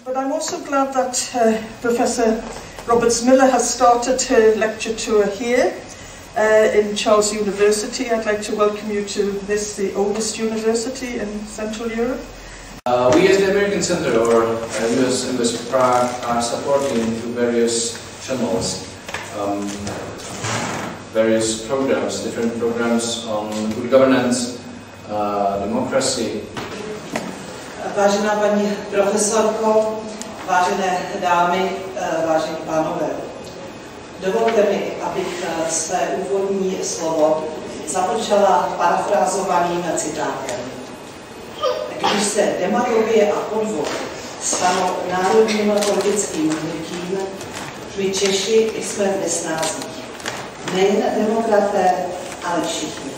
But I'm also glad that Professor Roberts-Miller has started her lecture tour here in Charles University. I'd like to welcome you to this, the oldest university in Central Europe. We as the American Center or US Embassy Prague are supporting through various channels, various programs, different programs on good governance, democracy. Vážená paní profesorko, vážené dámy, vážení pánové, dovolte mi, abych své úvodní slovo započala parafrázovaným citátem. Když se demagogie a podvod stanou národním politickým hnutím, my Češi jsme v nesnázích. Nejen demokraté, ale všichni.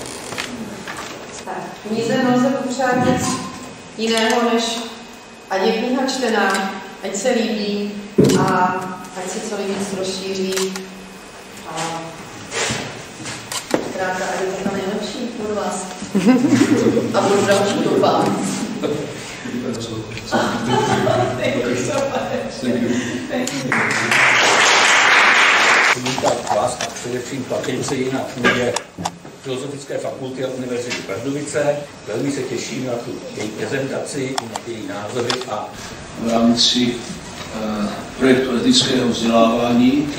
Nic nelze popřát nic jiného, než ať je kniha čtená, ať se líbí a ať se co nejvíc rozšíří. A zkrátka, ať je to nejlepší pro vás. A pro další doufám. Thank you so much. Thank you. Vítat vás a především Patrici na půdě Filozofické fakulty a Univerzity Pardubice. Velmi se těším na tu její prezentaci, na její názory a v rámci projektu etického vzdělávání.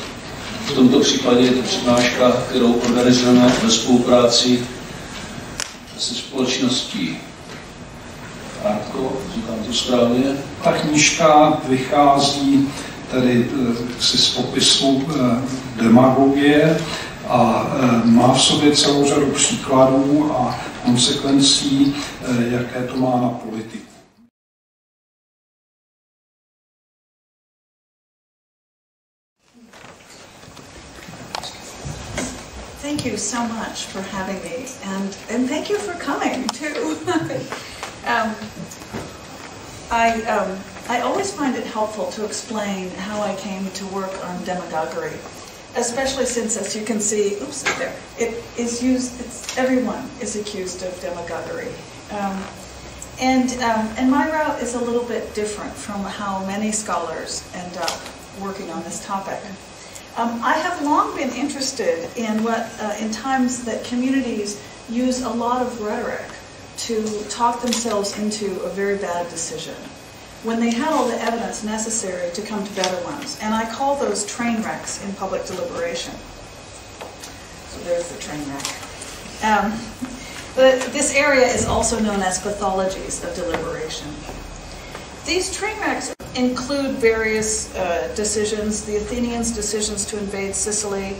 V tomto případě je to přednáška, kterou organizujeme ve spolupráci se společností říkám to správně. Ta knížka vychází tedy z popisu demagogie a má v sobě celou řadu příkladů a konsekvencí, jaké to má na politiku. Thank you so much for having me, and thank you for coming too. I always find it helpful to explain how I came to work on demagoguery, especially since, as you can see, oops, there, it is used. Everyone is accused of demagoguery, and my route is a little bit different from how many scholars end up working on this topic. I have long been interested in in times that communities use a lot of rhetoric to talk themselves into a very bad decision, when they had all the evidence necessary to come to better ones. And I call those train wrecks in public deliberation. So there's the train wreck. This area is also known as pathologies of deliberation. These train wrecks include various decisions: the Athenians' decisions to invade Sicily,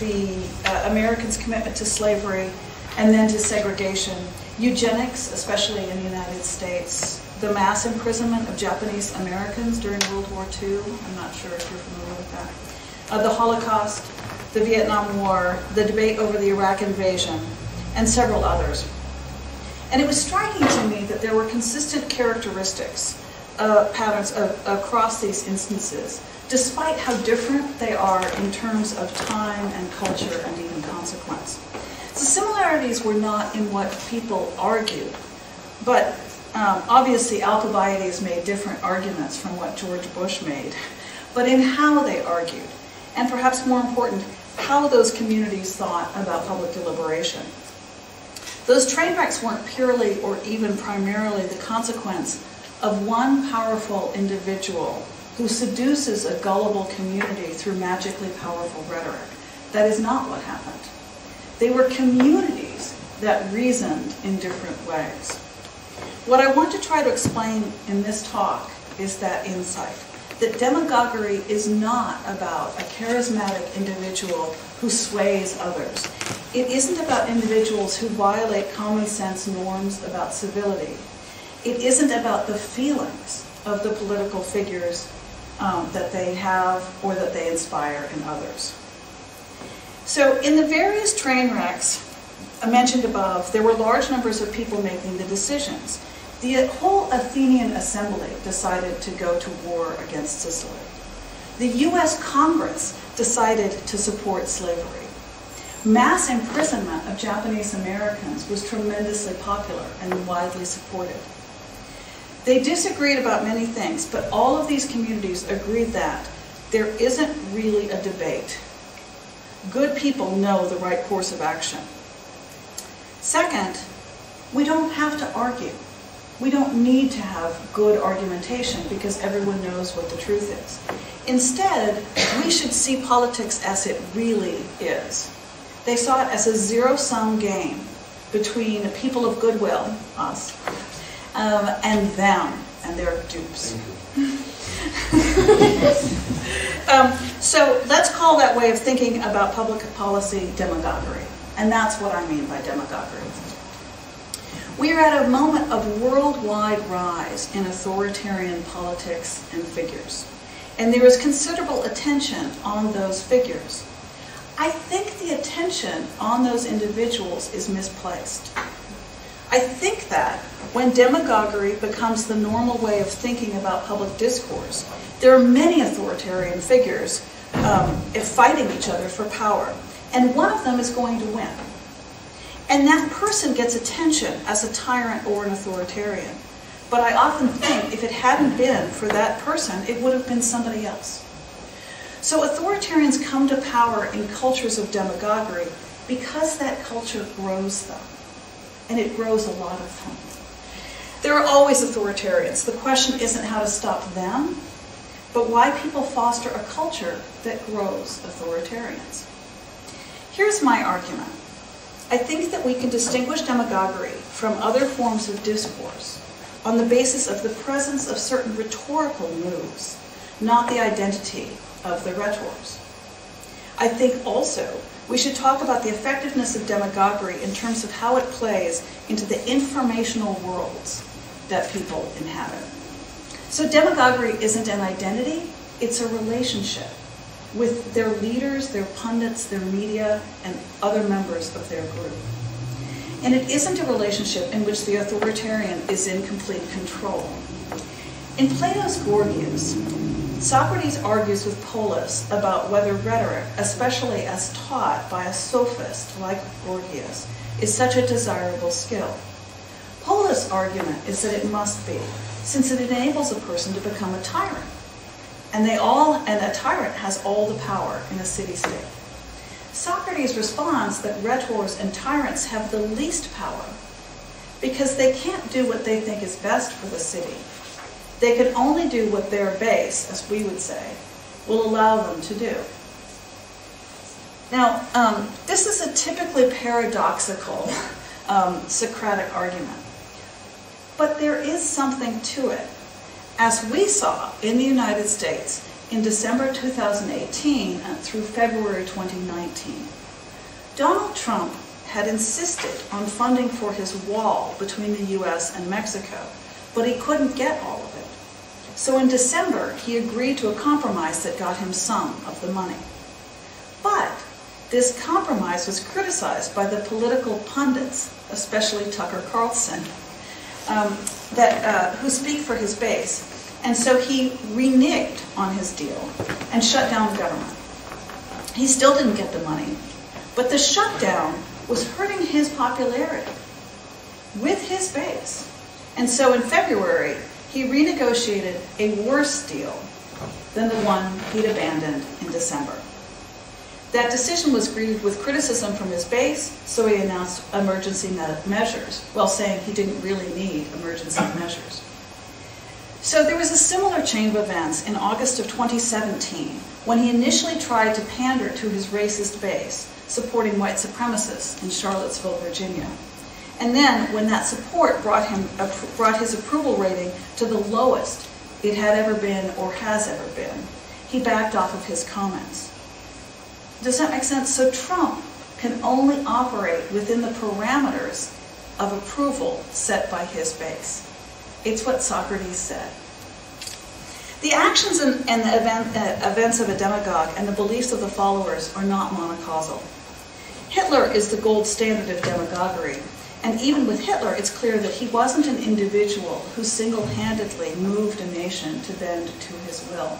the Americans' commitment to slavery, and then to segregation, eugenics, especially in the United States, the mass imprisonment of Japanese Americans during World War II, I'm not sure if you're familiar with that, the Holocaust, the Vietnam War, the debate over the Iraq invasion, and several others. And it was striking to me that there were consistent characteristics, patterns across these instances, despite how different they are in terms of time and culture and even consequence. The similarities were not in what people argued, but obviously Alcibiades made different arguments from what George Bush made, but in how they argued, and perhaps more important, how those communities thought about public deliberation. Those train wrecks weren't purely or even primarily the consequence of one powerful individual who seduces a gullible community through magically powerful rhetoric. That is not what happened. They were communities that reasoned in different ways. What I want to try to explain in this talk is that insight, that demagoguery is not about a charismatic individual who sways others. It isn't about individuals who violate common sense norms about civility. It isn't about the feelings of the political figures that they have or that they inspire in others. So in the various train wrecks I mentioned above, there were large numbers of people making the decisions. The whole Athenian assembly decided to go to war against Sicily. The US Congress decided to support slavery. Mass imprisonment of Japanese Americans was tremendously popular and widely supported. They disagreed about many things, but all of these communities agreed that there isn't really a debate. Good people know the right course of action. Second, we don't have to argue. We don't need to have good argumentation because everyone knows what the truth is. Instead, we should see politics as it really is. They saw it as a zero-sum game between the people of goodwill, us, and them, and their dupes. So let's call that way of thinking about public policy demagoguery. And that's what I mean by demagoguery. We are at a moment of worldwide rise in authoritarian politics and figures. And there is considerable attention on those figures. I think the attention on those individuals is misplaced. I think that when demagoguery becomes the normal way of thinking about public discourse, there are many authoritarian figures fighting each other for power. And one of them is going to win. And that person gets attention as a tyrant or an authoritarian. But I often think if it hadn't been for that person, it would have been somebody else. So authoritarians come to power in cultures of demagoguery because that culture grows them. And it grows a lot of them. There are always authoritarians. The question isn't how to stop them, but why people foster a culture that grows authoritarians. Here's my argument. I think that we can distinguish demagoguery from other forms of discourse on the basis of the presence of certain rhetorical moves, not the identity of the rhetors. I think also we should talk about the effectiveness of demagoguery in terms of how it plays into the informational worlds that people inhabit. So demagoguery isn't an identity, it's a relationship with their leaders, their pundits, their media, and other members of their group. And it isn't a relationship in which the authoritarian is in complete control. In Plato's Gorgias, Socrates argues with Polus about whether rhetoric, especially as taught by a sophist like Gorgias, is such a desirable skill. Polus' argument is that it must be, since it enables a person to become a tyrant. And a tyrant has all the power in a city-state. Socrates responds that rhetors and tyrants have the least power because they can't do what they think is best for the city. They can only do what their base, as we would say, will allow them to do. Now, this is a typically paradoxical Socratic argument, but there is something to it. As we saw in the United States in December 2018 through February 2019, Donald Trump had insisted on funding for his wall between the US and Mexico, but he couldn't get all of it. So in December, he agreed to a compromise that got him some of the money. But this compromise was criticized by the political pundits, especially Tucker Carlson, who speak for his base. And so he reneged on his deal and shut down the government. He still didn't get the money, but the shutdown was hurting his popularity with his base. And so in February, he renegotiated a worse deal than the one he'd abandoned in December. That decision was greeted with criticism from his base, so he announced emergency measures, while saying he didn't really need emergency measures. So there was a similar chain of events in August of 2017, when he initially tried to pander to his racist base, supporting white supremacists in Charlottesville, Virginia. And then, when that support brought his approval rating to the lowest it had ever been or has ever been, he backed off of his comments. Does that make sense? So Trump can only operate within the parameters of approval set by his base. It's what Socrates said. The actions and the events of a demagogue and the beliefs of the followers are not monocausal. Hitler is the gold standard of demagoguery, and even with Hitler, it's clear that he wasn't an individual who single-handedly moved a nation to bend to his will.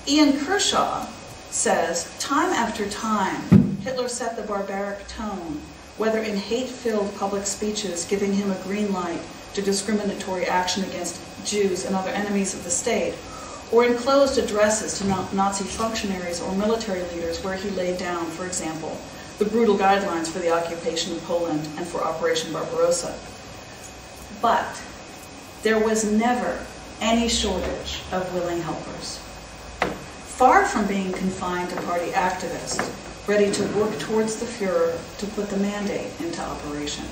Ian Kershaw says, time after time, Hitler set the barbaric tone, whether in hate-filled public speeches giving him a green light to discriminatory action against Jews and other enemies of the state, or in closed addresses to Nazi functionaries or military leaders where he laid down, for example, the brutal guidelines for the occupation of Poland and for Operation Barbarossa. But there was never any shortage of willing helpers. Far from being confined to party activists, ready to work towards the Führer to put the mandate into operation.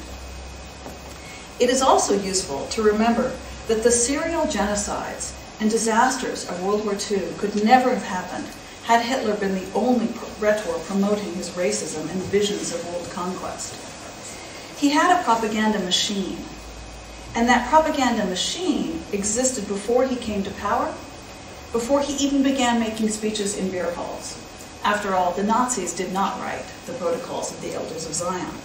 It is also useful to remember that the serial genocides and disasters of World War II could never have happened had Hitler been the only rhetor promoting his racism and visions of world conquest. He had a propaganda machine, and that propaganda machine existed before he came to power, before he even began making speeches in beer halls. After all, the Nazis did not write the protocols of the Elders of Zion.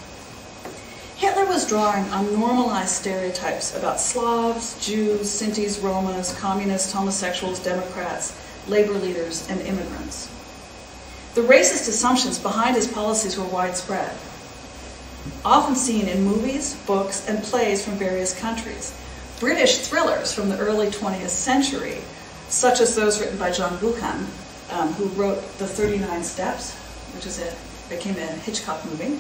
Hitler was drawing on normalized stereotypes about Slavs, Jews, Sintis, Romas, communists, homosexuals, Democrats, labor leaders, and immigrants. The racist assumptions behind his policies were widespread, often seen in movies, books, and plays from various countries. British thrillers from the early 20th century, such as those written by John Buchan, who wrote The 39 Steps, which became a Hitchcock movie,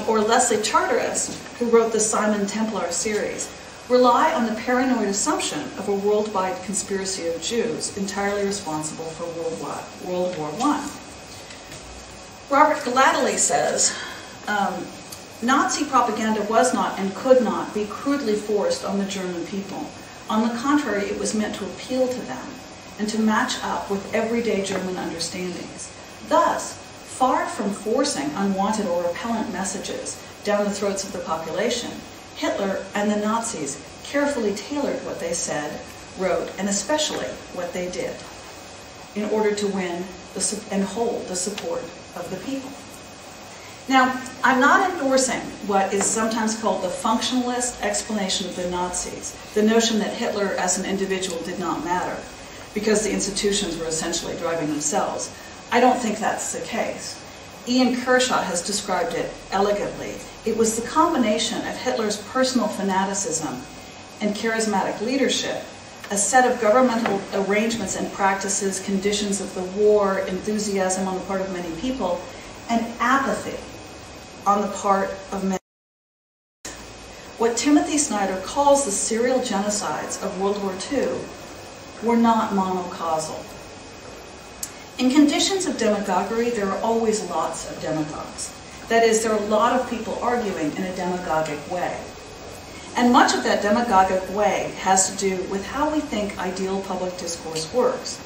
or Leslie Charteris, who wrote the Simon Templar series, rely on the paranoid assumption of a worldwide conspiracy of Jews entirely responsible for World War I. Robert Gallatley says, Nazi propaganda was not and could not be crudely forced on the German people. On the contrary, it was meant to appeal to them and to match up with everyday German understandings. Thus, far from forcing unwanted or repellent messages down the throats of the population, Hitler and the Nazis carefully tailored what they said, wrote, and especially what they did in order to win and hold the support of the people. Now, I'm not endorsing what is sometimes called the functionalist explanation of the Nazis, the notion that Hitler as an individual did not matter because the institutions were essentially driving themselves. I don't think that's the case. Ian Kershaw has described it elegantly. It was the combination of Hitler's personal fanaticism and charismatic leadership, a set of governmental arrangements and practices, conditions of the war, enthusiasm on the part of many people, and apathy on the part of many. What Timothy Snyder calls the serial genocides of World War II were not monocausal. In conditions of demagoguery, there are always lots of demagogues. That is, there are a lot of people arguing in a demagogic way. And much of that demagogic way has to do with how we think ideal public discourse works.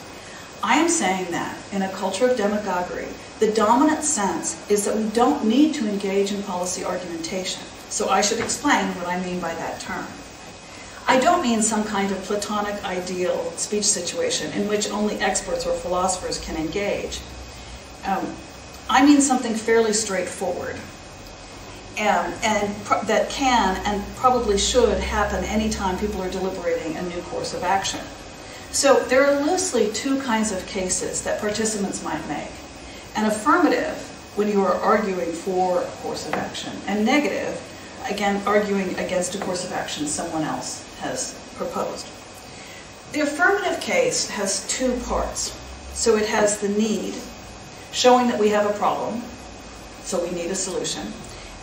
I am saying that in a culture of demagoguery, the dominant sense is that we don't need to engage in policy argumentation. So I should explain what I mean by that term. I don't mean some kind of platonic ideal speech situation in which only experts or philosophers can engage. I mean something fairly straightforward and that can and probably should happen anytime people are deliberating a new course of action. So there are loosely two kinds of cases that participants might make. An affirmative, when you are arguing for a course of action, and negative, again, arguing against a course of action someone else has proposed. The affirmative case has two parts. So it has the need, showing that we have a problem, so we need a solution,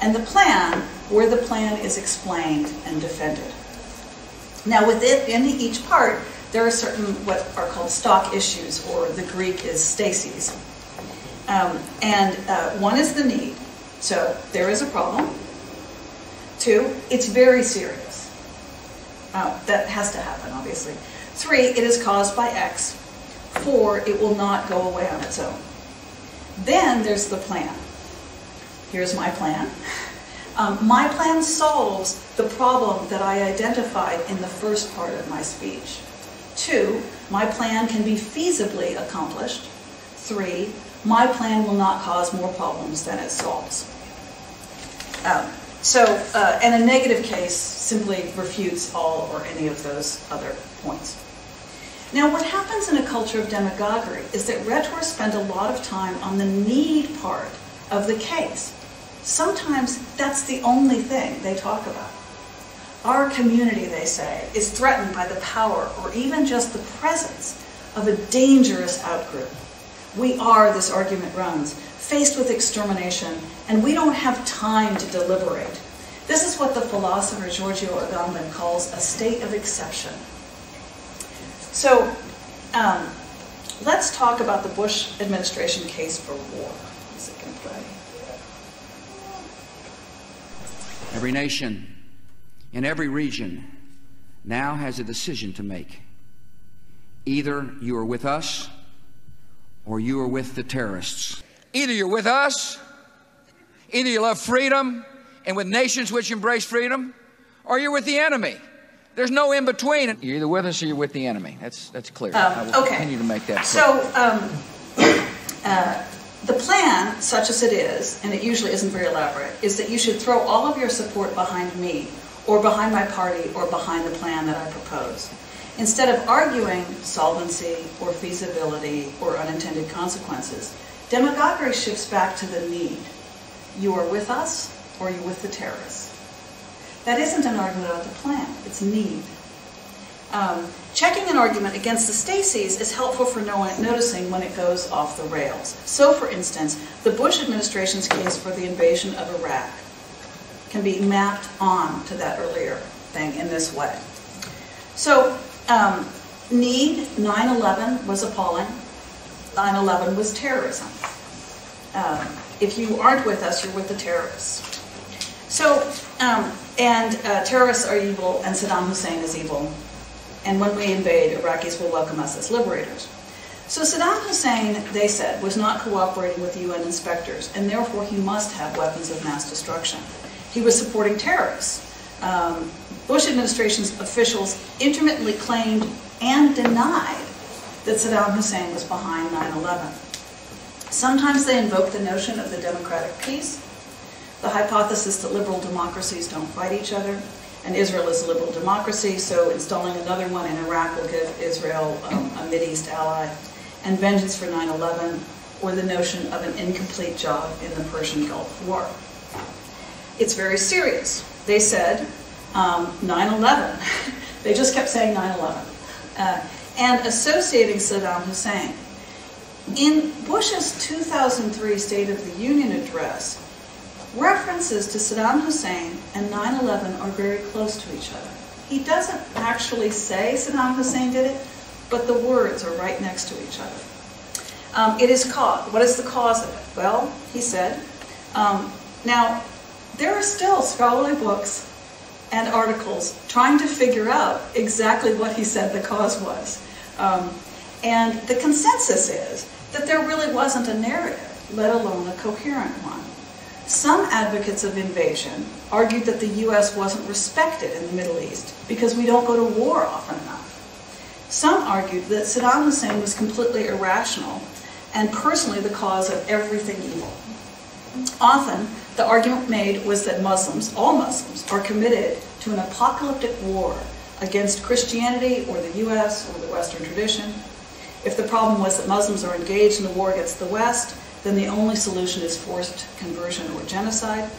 and the plan, where the plan is explained and defended. Now within each part, there are certain what are called stock issues, or the Greek is stases. One is the need. So there is a problem. Two, it's very serious. That has to happen, obviously. Three, it is caused by X. Four, it will not go away on its own. Then there's the plan. Here's my plan. My plan solves the problem that I identified in the first part of my speech. Two, my plan can be feasibly accomplished. Three, my plan will not cause more problems than it solves. And a negative case simply refutes all or any of those other points. Now, what happens in a culture of demagoguery is that rhetors spend a lot of time on the need part of the case. Sometimes that's the only thing they talk about. Our community, they say, is threatened by the power or even just the presence of a dangerous outgroup. We are, this argument runs, faced with extermination, and we don't have time to deliberate. This is what the philosopher Giorgio Agamben calls a state of exception. So, let's talk about the Bush administration case for war. Every nation in every region now has a decision to make. Either you are with us or you are with the terrorists. Either you're with us, either you love freedom and with nations which embrace freedom, or you're with the enemy. There's no in between. You're either with us or you're with the enemy. That's clear. I will continue to make that clear. So, the plan, such as it is, and it usually isn't very elaborate, is that you should throw all of your support behind me, or behind my party, or behind the plan that I propose. Instead of arguing solvency, or feasibility, or unintended consequences, demagoguery shifts back to the need. You are with us, or you're with the terrorists. That isn't an argument about the plan, it's need. Checking an argument against the Stacys is helpful for noticing when it goes off the rails. So, for instance, the Bush administration's case for the invasion of Iraq can be mapped on to that earlier thing in this way. So, need, 9/11 was appalling. 9/11 was terrorism. If you aren't with us, you're with the terrorists. So, terrorists are evil, and Saddam Hussein is evil. And when we invade, Iraqis will welcome us as liberators. So Saddam Hussein, they said, was not cooperating with UN inspectors, and therefore he must have weapons of mass destruction. He was supporting terrorists. Bush administration's officials intermittently claimed and denied that Saddam Hussein was behind 9/11. Sometimes they invoked the notion of the democratic peace, the hypothesis that liberal democracies don't fight each other, and Israel is a liberal democracy, so installing another one in Iraq will give Israel a Mideast ally, and vengeance for 9/11, or the notion of an incomplete job in the Persian Gulf War. It's very serious. They said 9/11. They just kept saying 9/11. And associating Saddam Hussein. In Bush's 2003 State of the Union address, references to Saddam Hussein and 9/11 are very close to each other. He doesn't actually say Saddam Hussein did it, but the words are right next to each other. What is the cause of it? Well, he said, now, there are still scholarly books and articles trying to figure out exactly what he said the cause was. And the consensus is that there really wasn't a narrative, let alone a coherent one. Some advocates of invasion argued that the U.S. wasn't respected in the Middle East because we don't go to war often enough. Some argued that Saddam Hussein was completely irrational and personally the cause of everything evil. Often, the argument made was that Muslims, all Muslims, are committed to an apocalyptic war against Christianity or the U.S. or the Western tradition. If the problem was that Muslims are engaged in the war against the West, then the only solution is forced conversion or genocide.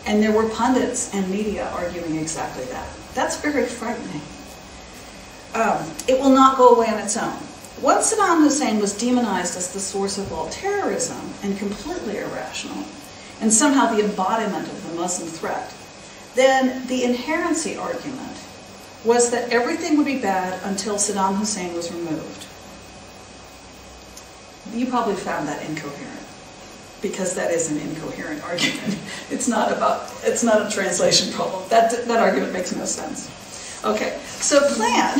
And there were pundits and media arguing exactly that. That's very frightening. It will not go away on its own. Once Saddam Hussein was demonized as the source of all terrorism and completely irrational, and somehow the embodiment of the Muslim threat, then the inherency argument was that everything would be bad until Saddam Hussein was removed. You probably found that incoherent, because that is an incoherent argument. It's not a translation problem. That argument makes no sense. Okay, so plan.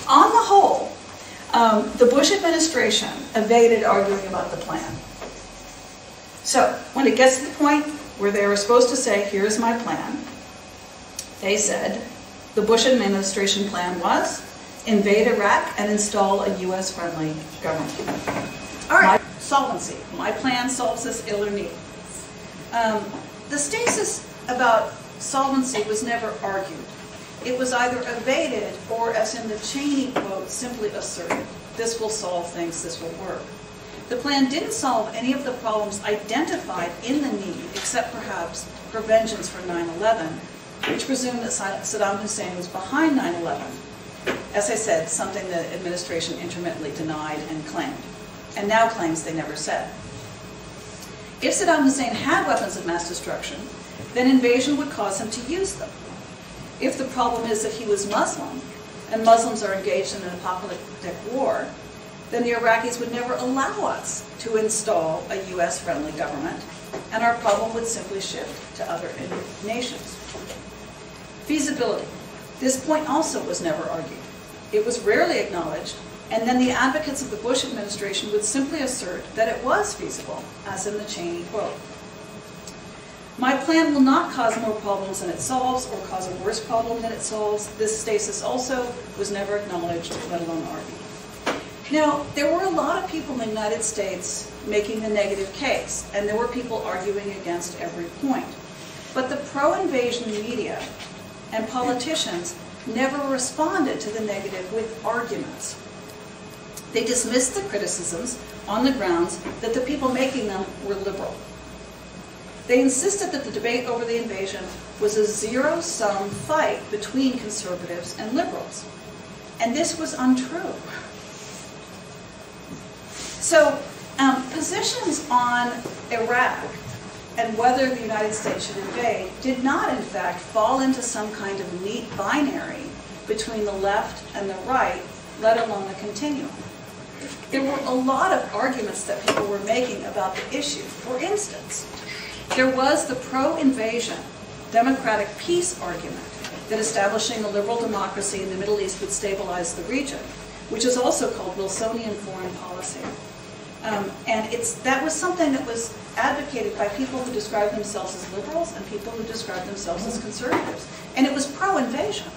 On the whole, the Bush administration evaded arguing about the plan. So, when it gets to the point where they were supposed to say, here's my plan, they said, the Bush administration plan was invade Iraq and install a US-friendly government. All right, solvency. My plan solves this ill or need. The stasis about solvency was never argued. It was either evaded or, as in the Cheney quote, simply asserted. This will solve things, this will work. The plan didn't solve any of the problems identified in the need, except perhaps for vengeance for 9/11, which presumed that Saddam Hussein was behind 9/11. As I said, something the administration intermittently denied and claimed, and now claims they never said. If Saddam Hussein had weapons of mass destruction, then invasion would cause him to use them. If the problem is that he was Muslim, and Muslims are engaged in an apocalyptic war, then the Iraqis would never allow us to install a US-friendly government, and our problem would simply shift to other nations. Feasibility. This point also was never argued. It was rarely acknowledged, and then the advocates of the Bush administration would simply assert that it was feasible, as in the Cheney quote. My plan will not cause more problems than it solves, or cause a worse problem than it solves. This stasis also was never acknowledged, let alone argued. Now, there were a lot of people in the United States making the negative case, and there were people arguing against every point. But the pro-invasion media and politicians never responded to the negative with arguments. They dismissed the criticisms on the grounds that the people making them were liberal. They insisted that the debate over the invasion was a zero-sum fight between conservatives and liberals. And this was untrue. So, positions on Iraq and whether the United States should invade did not, in fact, fall into some kind of neat binary between the left and the right, let alone a continuum. There were a lot of arguments that people were making about the issue. For instance, there was the pro-invasion democratic peace argument that establishing a liberal democracy in the Middle East would stabilize the region, which is also called Wilsonian foreign policy. And that was something that was advocated by people who described themselves as liberals and people who described themselves as conservatives. And it was pro-invasion.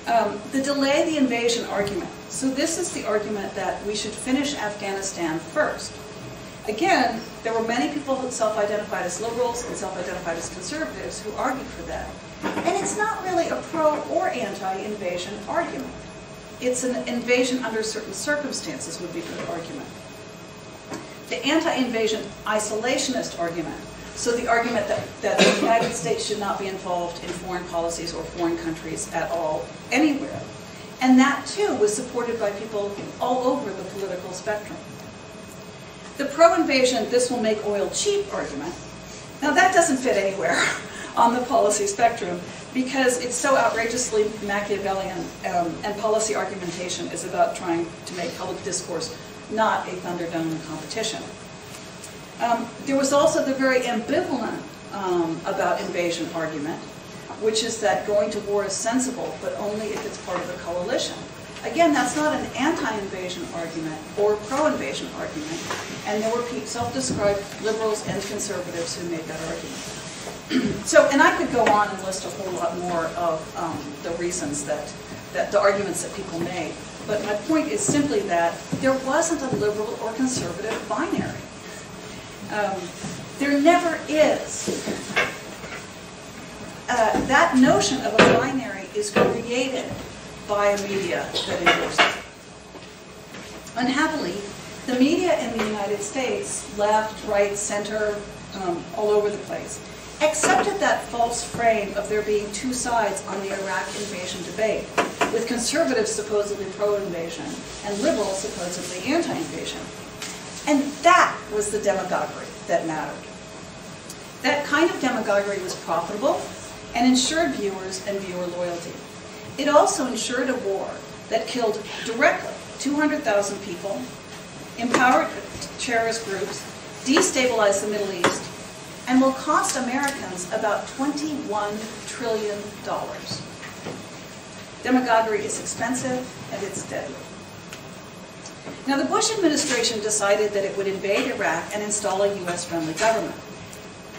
The delay the invasion argument. So this is the argument that we should finish Afghanistan first. Again, there were many people who self-identified as liberals and self-identified as conservatives who argued for that. And it's not really a pro or anti-invasion argument. It's an invasion under certain circumstances would be the argument. The anti-invasion isolationist argument, so the argument that the United States should not be involved in foreign policies or foreign countries at all, anywhere. And that too was supported by people all over the political spectrum. The pro-invasion, this will make oil cheap argument, now that doesn't fit anywhere on the policy spectrum because it's so outrageously Machiavellian and policy argumentation is about trying to make public discourse not a Thunderdome competition. There was also the very ambivalent about invasion argument, which is that going to war is sensible, but only if it's part of a coalition. Again, that's not an anti-invasion argument or pro-invasion argument, and there were self-described liberals and conservatives who made that argument. So, and I could go on and list a whole lot more of the reasons that the arguments that people made, but my point is simply that there wasn't a liberal or conservative binary. There never is. That notion of a binary is created by a media that endorses it. Unhappily, the media in the United States, left, right, center, all over the place, accepted that false frame of there being two sides on the Iraq invasion debate, with conservatives supposedly pro-invasion and liberals supposedly anti-invasion. And that was the demagoguery that mattered. That kind of demagoguery was profitable and ensured viewers and viewer loyalty. It also ensured a war that killed directly 200,000 people, empowered terrorist groups, destabilized the Middle East, and will cost Americans about $21 trillion. Demagoguery is expensive and it's deadly. Now, the Bush administration decided that it would invade Iraq and install a US-friendly government.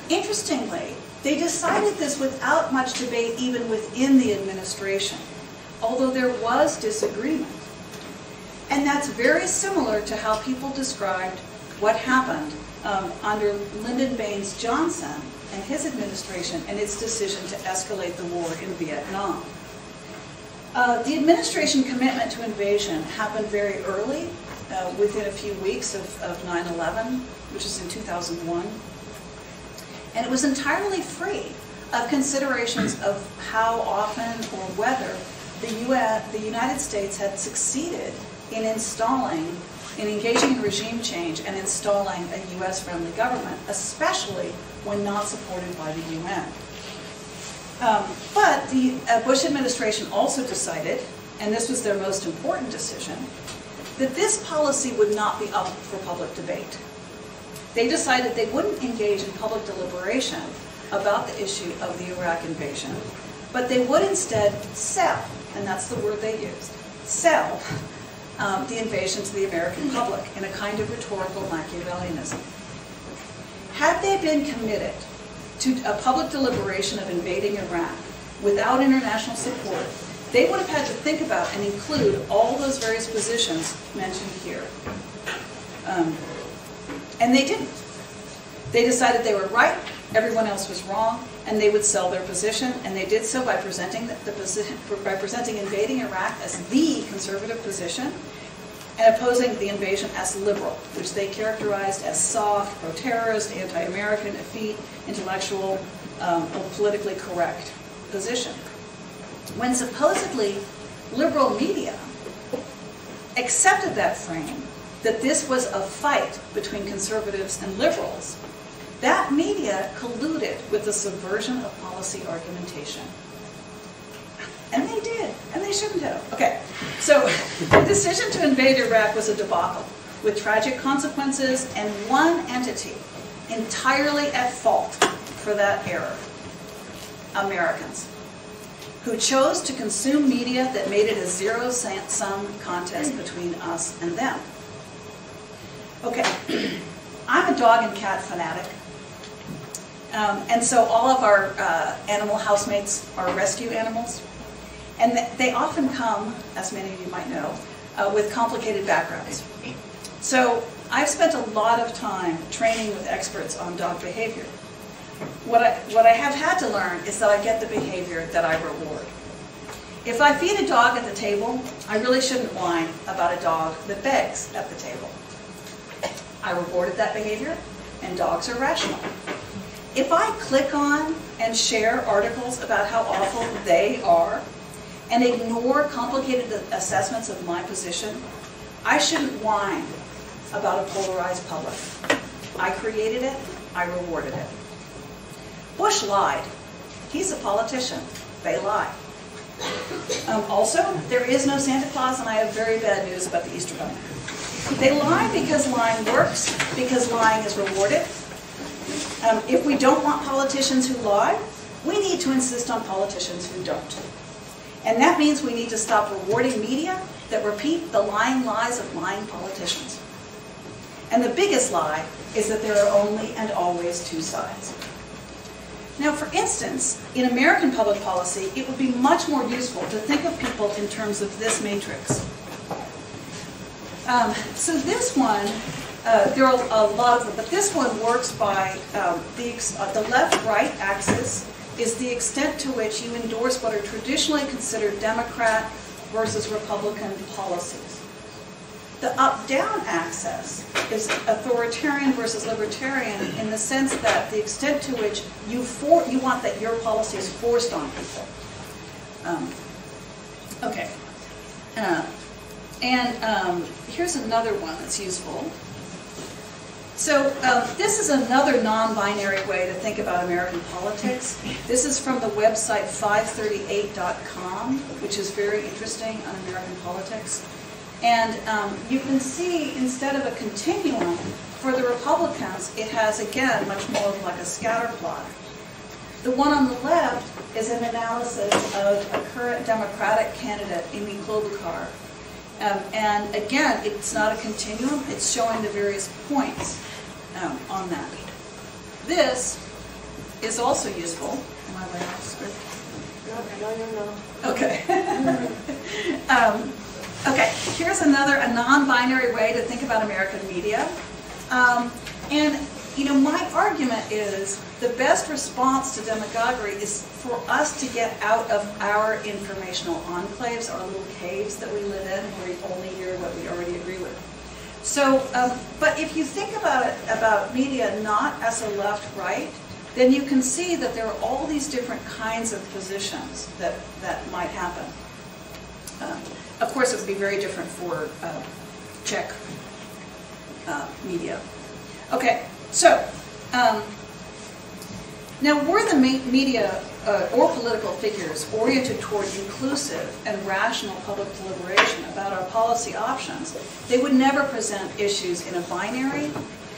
Interestingly, they decided this without much debate even within the administration, although there was disagreement. And that's very similar to how people described what happened under Lyndon Baines Johnson and his administration and its decision to escalate the war in Vietnam. The administration commitment to invasion happened very early, within a few weeks of 9/11, which is in 2001. And it was entirely free of considerations of how often or whether the United States had succeeded in engaging in regime change and installing a US-friendly government, especially when not supported by the UN. But the Bush administration also decided, and this was their most important decision, that this policy would not be up for public debate. They decided they wouldn't engage in public deliberation about the issue of the Iraq invasion, but they would instead sell, and that's the word they used, sell the invasion to the American public in a kind of rhetorical Machiavellianism. Had they been committed to a public deliberation of invading Iraq without international support, they would have had to think about and include all those various positions mentioned here. And they didn't. They decided they were right, everyone else was wrong, and they would sell their position, and they did so by presenting invading Iraq as the conservative position and opposing the invasion as liberal, which they characterized as soft, pro-terrorist, anti-American, effete, intellectual, politically correct position. When supposedly liberal media accepted that frame, that this was a fight between conservatives and liberals, that media colluded with the subversion of policy argumentation. And they did, and they shouldn't have. Okay, so the decision to invade Iraq was a debacle with tragic consequences and one entity entirely at fault for that error: Americans, who chose to consume media that made it a zero-sum contest between us and them. Okay, I'm a dog and cat fanatic. And so all of our animal housemates are rescue animals. And they often come, as many of you might know, with complicated backgrounds. So I've spent a lot of time training with experts on dog behavior. What I have had to learn is that I get the behavior that I reward. If I feed a dog at the table, I really shouldn't whine about a dog that begs at the table. I rewarded that behavior, and dogs are rational. If I click on and share articles about how awful they are and ignore complicated assessments of my position, I shouldn't whine about a polarized public. I created it, I rewarded it. Bush lied. He's a politician. They lie. Also, there is no Santa Claus, and I have very bad news about the Easter Bunny. They lie because lying works, because lying is rewarded. If we don't want politicians who lie, we need to insist on politicians who don't. And that means we need to stop rewarding media that repeat the lying lies of lying politicians. And the biggest lie is that there are only and always two sides. Now, for instance, in American public policy, it would be much more useful to think of people in terms of this matrix. So this one, there are a lot of them, but this one works by the left-right axis is the extent to which you endorse what are traditionally considered Democrat versus Republican policies. The up-down axis is authoritarian versus libertarian in the sense that the extent to which you want that your policy is forced on people. Okay. Here's another one that's useful. So this is another non-binary way to think about American politics. This is from the website 538.com, which is very interesting on American politics. And you can see, instead of a continuum, for the Republicans, it has, again, much more like a scatter plot. The one on the left is an analysis of a current Democratic candidate, Amy Klobuchar. And again, it's not a continuum, it's showing the various points on that. This is also useful. Am I way off script? No. Okay. Okay, here's a non-binary way to think about American media. And, you know, my argument is the best response to demagoguery is for us to get out of our informational enclaves, our little caves that we live in, where we only hear what we already agree with. So, but if you think about media not as a left-right, then you can see that there are all these different kinds of positions that might happen. Of course, it would be very different for Czech media. Okay, so now were the media or political figures oriented toward inclusive and rational public deliberation about our policy options, they would never present issues in a binary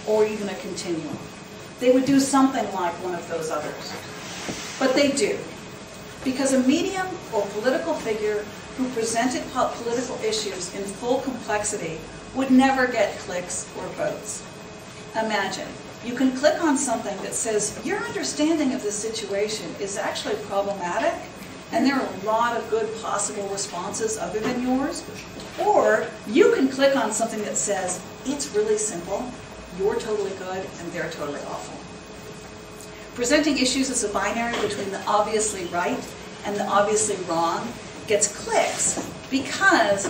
or even a continuum. They would do something like one of those others. But they do. Because a medium or political figure who presented political issues in full complexity would never get clicks or votes. Imagine, you can click on something that says, your understanding of the situation is actually problematic, and there are a lot of good possible responses other than yours. Or you can click on something that says, it's really simple, you're totally good, and they're totally awful. Presenting issues as a binary between the obviously right and the obviously wrong gets clicks because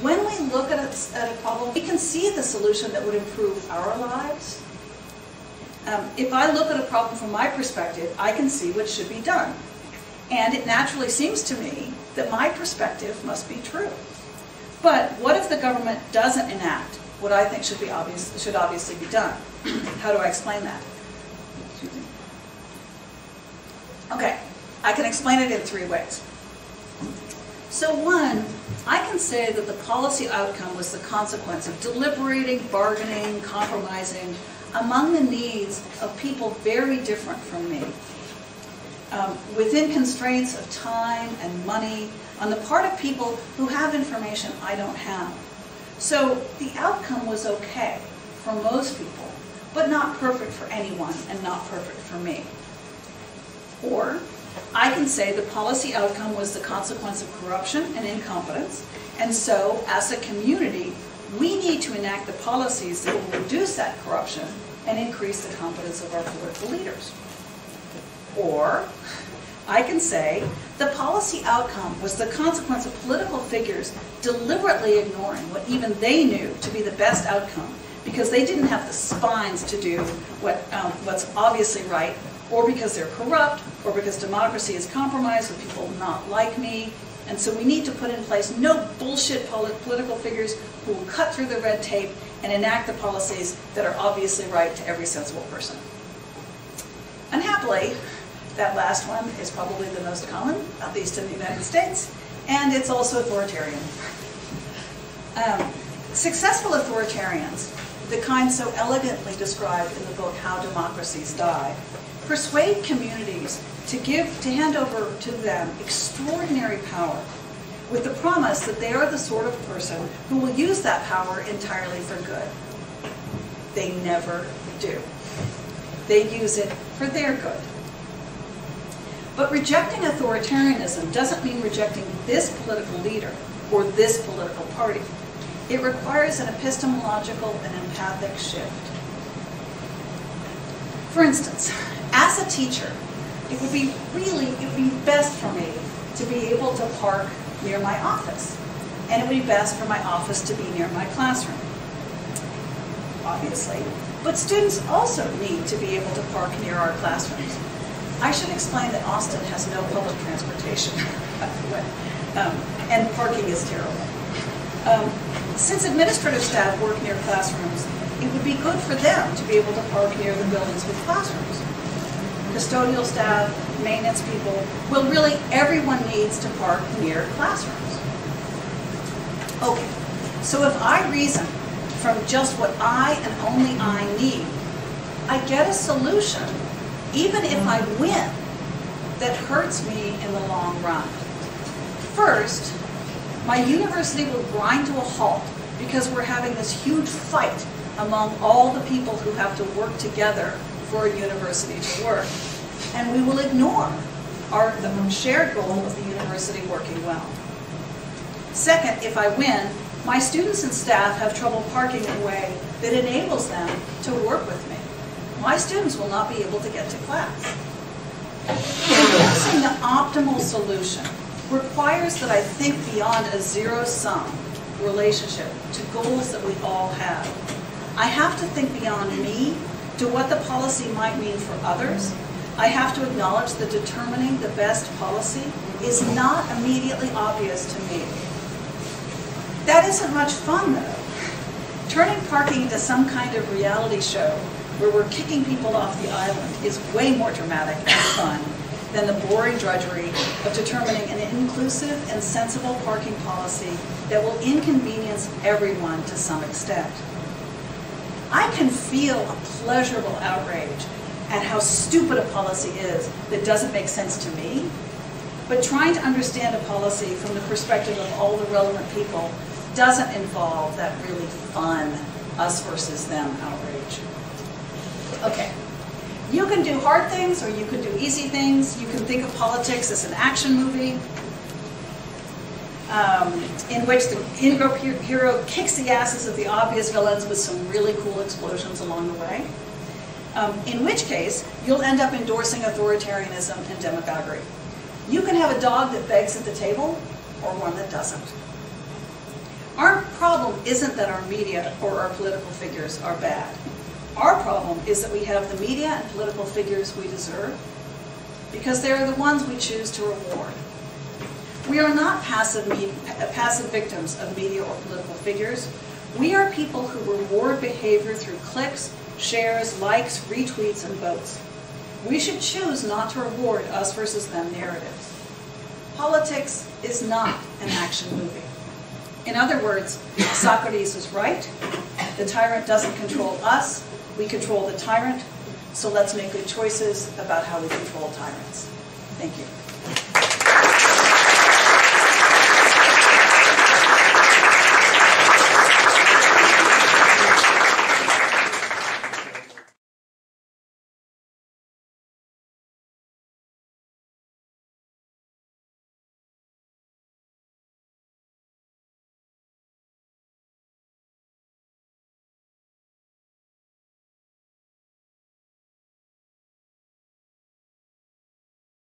when we look at a problem, we can see the solution that would improve our lives. If I look at a problem from my perspective, I can see what should be done. And it naturally seems to me that my perspective must be true. But what if the government doesn't enact what I think should obviously be done? How do I explain that? Okay, I can explain it in 3 ways. So one, I can say that the policy outcome was the consequence of deliberating, bargaining, compromising among the needs of people very different from me, within constraints of time and money, on the part of people who have information I don't have. So the outcome was okay for most people, but not perfect for anyone and not perfect for me. Or I can say the policy outcome was the consequence of corruption and incompetence, and so as a community, we need to enact the policies that will reduce that corruption and increase the competence of our political leaders. Or I can say the policy outcome was the consequence of political figures deliberately ignoring what even they knew to be the best outcome because they didn't have the spines to do what's obviously right, or because they're corrupt, or because democracy is compromised with people not like me. And so we need to put in place no bullshit political figures who will cut through the red tape and enact the policies that are obviously right to every sensible person. Unhappily, that last one is probably the most common, at least in the United States, and it's also authoritarian. Successful authoritarians, the kind so elegantly described in the book How Democracies Die, persuade communities to hand over to them extraordinary power with the promise that they are the sort of person who will use that power entirely for good. They never do. They use it for their good. But rejecting authoritarianism doesn't mean rejecting this political leader or this political party. It requires an epistemological and empathic shift. For instance, as a teacher, it would be best for me to be able to park near my office. And it would be best for my office to be near my classroom, obviously. But students also need to be able to park near our classrooms. I should explain that Austin has no public transportation, and parking is terrible. Since administrative staff work near classrooms, it would be good for them to be able to park near the buildings with classrooms. Custodial staff, maintenance people, well, really everyone needs to park near classrooms. Okay, so if I reason from just what I and only I need, I get a solution, even if I win, that hurts me in the long run. First, my university will grind to a halt because we're having this huge fight among all the people who have to work together for a university to work. And we will ignore the shared goal of the university working well. Second, if I win, my students and staff have trouble parking in a way that enables them to work with me. My students will not be able to get to class. Producing the optimal solution requires that I think beyond a zero-sum relationship to goals that we all have. I have to think beyond me to what the policy might mean for others, I have to acknowledge that determining the best policy is not immediately obvious to me. That isn't much fun, though. Turning parking into some kind of reality show where we're kicking people off the island is way more dramatic and fun than the boring drudgery of determining an inclusive and sensible parking policy that will inconvenience everyone to some extent. I can feel a pleasurable outrage at how stupid a policy is that doesn't make sense to me, but trying to understand a policy from the perspective of all the relevant people doesn't involve that really fun us versus them outrage. Okay, you can do hard things or you can do easy things. You can think of politics as an action movie in which the hero kicks the asses of the obvious villains with some really cool explosions along the way. In which case, you'll end up endorsing authoritarianism and demagoguery. You can have a dog that begs at the table, or one that doesn't. Our problem isn't that our media or our political figures are bad. Our problem is that we have the media and political figures we deserve, because they are the ones we choose to reward. We are not passive victims of media or political figures. We are people who reward behavior through clicks, shares, likes, retweets, and votes. We should choose not to reward us versus them narratives. Politics is not an action movie. In other words, Socrates was right. The tyrant doesn't control us. We control the tyrant. So let's make good choices about how we control tyrants. Thank you.